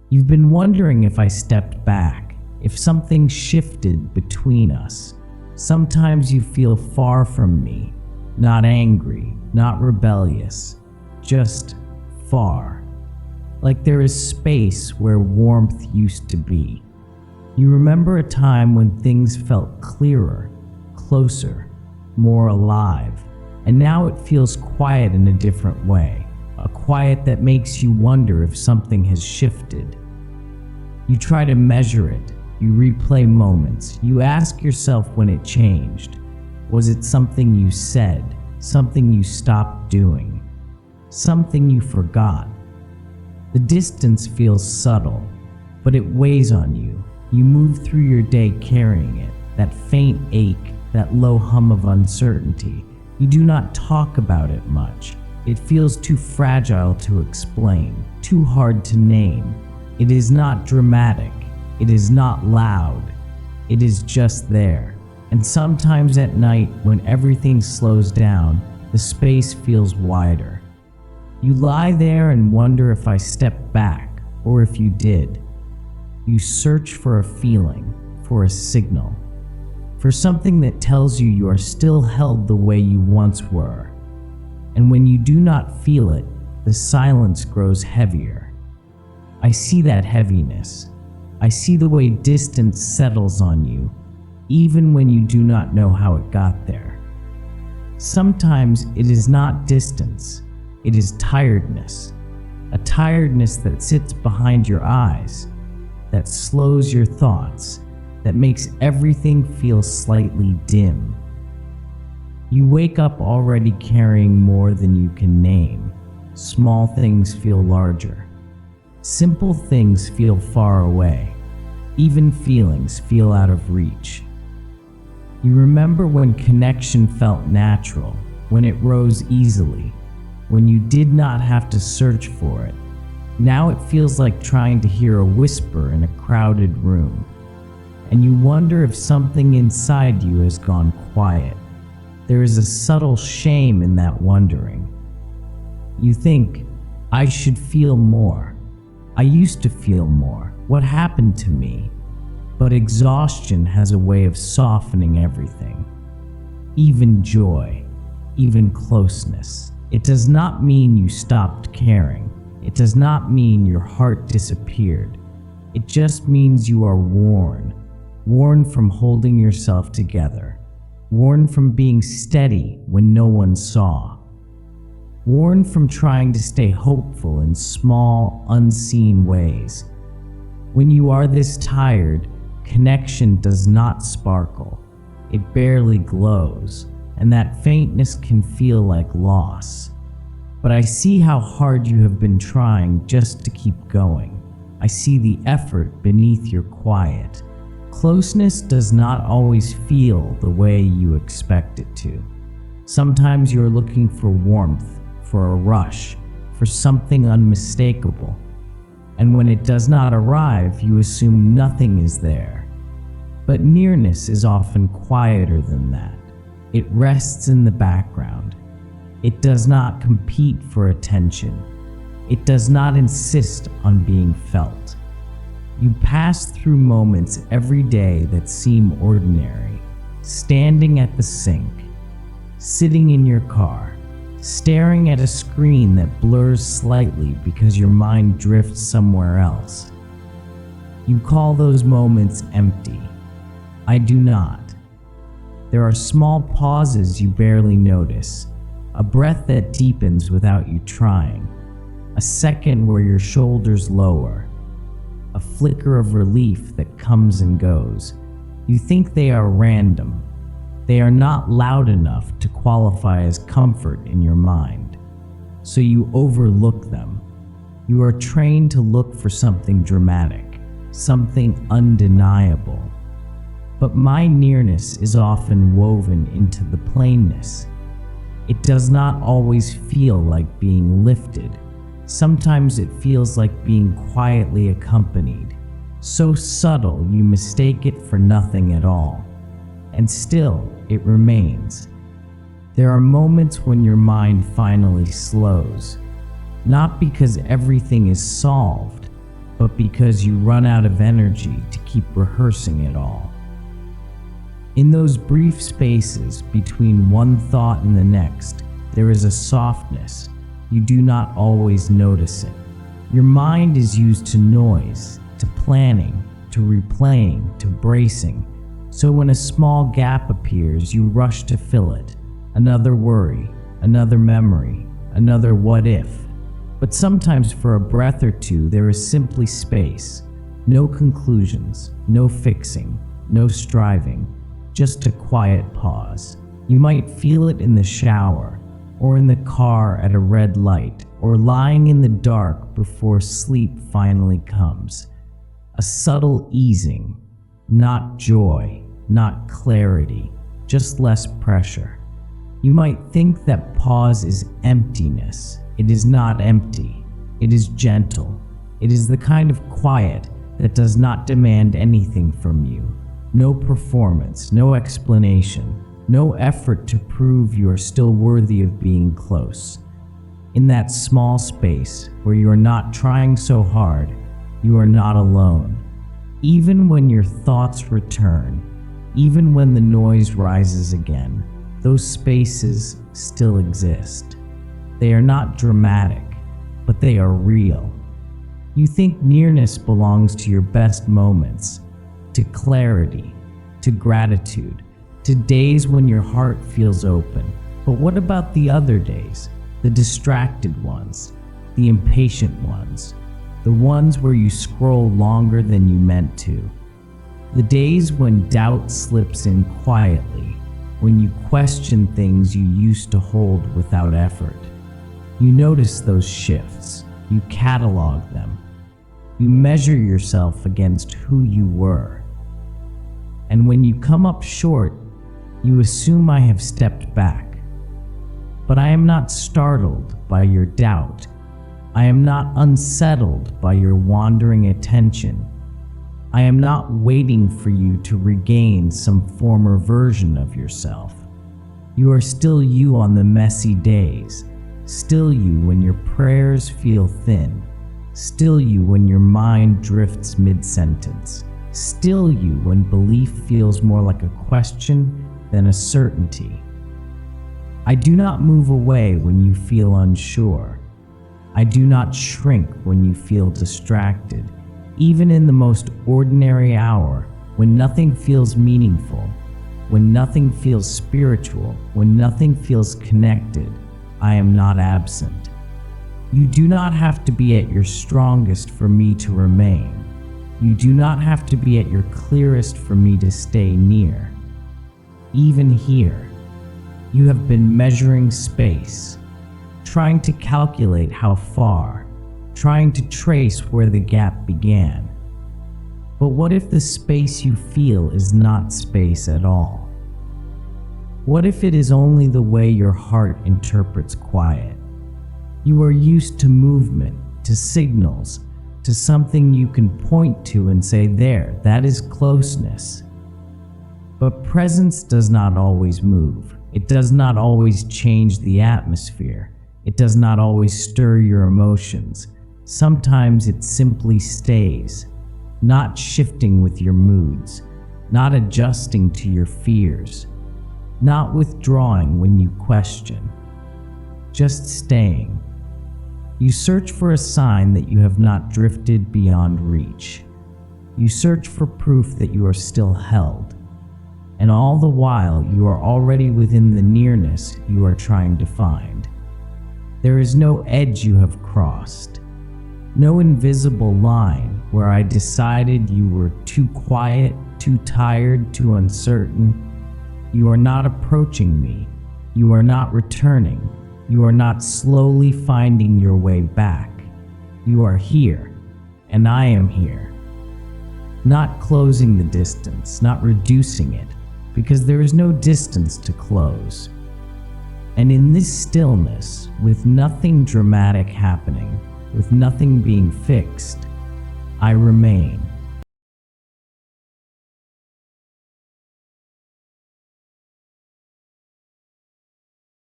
You've been wondering if I stepped back, if something shifted between us. Sometimes you feel far from me, not angry, not rebellious, just far. Like there is space where warmth used to be. You remember a time when things felt clearer, closer, more alive, and now it feels quiet in a different way, a quiet that makes you wonder if something has shifted. You try to measure it, you replay moments, you ask yourself when it changed. Was it something you said, something you stopped doing, something you forgot? The distance feels subtle, but it weighs on you. You move through your day carrying it, that faint ache, that low hum of uncertainty. You do not talk about it much. It feels too fragile to explain, too hard to name. It is not dramatic. It is not loud. It is just there. And sometimes at night, when everything slows down, the space feels wider. You lie there and wonder if I stepped back, or if you did. You search for a feeling, for a signal, for something that tells you are still held the way you once were. And when you do not feel it, the silence grows heavier. I see that heaviness. I see the way distance settles on you, even when you do not know how it got there. Sometimes it is not distance, it is tiredness. A tiredness that sits behind your eyes, that slows your thoughts, that makes everything feel slightly dim. You wake up already carrying more than you can name. Small things feel larger. Simple things feel far away. Even feelings feel out of reach. You remember when connection felt natural, when it rose easily, when you did not have to search for it. Now it feels like trying to hear a whisper in a crowded room, and you wonder if something inside you has gone quiet. There is a subtle shame in that wondering. You think, I should feel more. I used to feel more. What happened to me? But exhaustion has a way of softening everything. Even joy, even closeness. It does not mean you stopped caring. It does not mean your heart disappeared. It just means you are worn from holding yourself together, worn from being steady when no one saw, worn from trying to stay hopeful in small, unseen ways. When you are this tired, connection does not sparkle. It barely glows, and that faintness can feel like loss. But I see how hard you have been trying just to keep going. I see the effort beneath your quiet. Closeness does not always feel the way you expect it to. Sometimes you're looking for warmth, for a rush, for something unmistakable. And when it does not arrive, you assume nothing is there. But nearness is often quieter than that. It rests in the background. It does not compete for attention. It does not insist on being felt. You pass through moments every day that seem ordinary, standing at the sink, sitting in your car, staring at a screen that blurs slightly because your mind drifts somewhere else. You call those moments empty. I do not. There are small pauses you barely notice, a breath that deepens without you trying, a second where your shoulders lower, a flicker of relief that comes and goes. You think they are random. They are not loud enough to qualify as comfort in your mind, so you overlook them. You are trained to look for something dramatic, something undeniable. But my nearness is often woven into the plainness. It does not always feel like being lifted. Sometimes it feels like being quietly accompanied, so subtle you mistake it for nothing at all. And still, it remains. There are moments when your mind finally slows, not because everything is solved, but because you run out of energy to keep rehearsing it all. In those brief spaces between one thought and the next, there is a softness. You do not always notice it. Your mind is used to noise, to planning, to replaying, to bracing. So when a small gap appears, you rush to fill it. Another worry, another memory, another what if. But sometimes for a breath or two, there is simply space. No conclusions, no fixing, no striving, just a quiet pause. You might feel it in the shower, or in the car at a red light, or lying in the dark before sleep finally comes. A subtle easing, not joy, not clarity, just less pressure. You might think that pause is emptiness. It is not empty. It is gentle. It is the kind of quiet that does not demand anything from you. No performance, no explanation, no effort to prove you are still worthy of being close. In that small space where you are not trying so hard, you are not alone. Even when your thoughts return, even when the noise rises again, those spaces still exist. They are not dramatic, but they are real. You think nearness belongs to your best moments, to clarity, to gratitude, to days when your heart feels open. But what about the other days? The distracted ones, the impatient ones, the ones where you scroll longer than you meant to. The days when doubt slips in quietly, when you question things you used to hold without effort. You notice those shifts, you catalog them, you measure yourself against who you were. And when you come up short, you assume I have stepped back. But I am not startled by your doubt. I am not unsettled by your wandering attention. I am not waiting for you to regain some former version of yourself. You are still you on the messy days, still you when your prayers feel thin, still you when your mind drifts mid-sentence, still you when belief feels more like a question than a certainty. I do not move away when you feel unsure. I do not shrink when you feel distracted. Even in the most ordinary hour, when nothing feels meaningful, when nothing feels spiritual, when nothing feels connected, I am not absent. You do not have to be at your strongest for me to remain. You do not have to be at your clearest for me to stay near. Even here, you have been measuring space, trying to calculate how far, trying to trace where the gap began. But what if the space you feel is not space at all? What if it is only the way your heart interprets quiet? You are used to movement, to signals, to something you can point to and say, there, that is closeness. But presence does not always move. It does not always change the atmosphere. It does not always stir your emotions. Sometimes it simply stays, not shifting with your moods, not adjusting to your fears, not withdrawing when you question, just staying. You search for a sign that you have not drifted beyond reach. You search for proof that you are still held. And all the while, you are already within the nearness you are trying to find. There is no edge you have crossed, no invisible line where I decided you were too quiet, too tired, too uncertain. You are not approaching me. You are not returning. You are not slowly finding your way back. You are here, and I am here. Not closing the distance, not reducing it, because there is no distance to close. And in this stillness, with nothing dramatic happening, with nothing being fixed, I remain.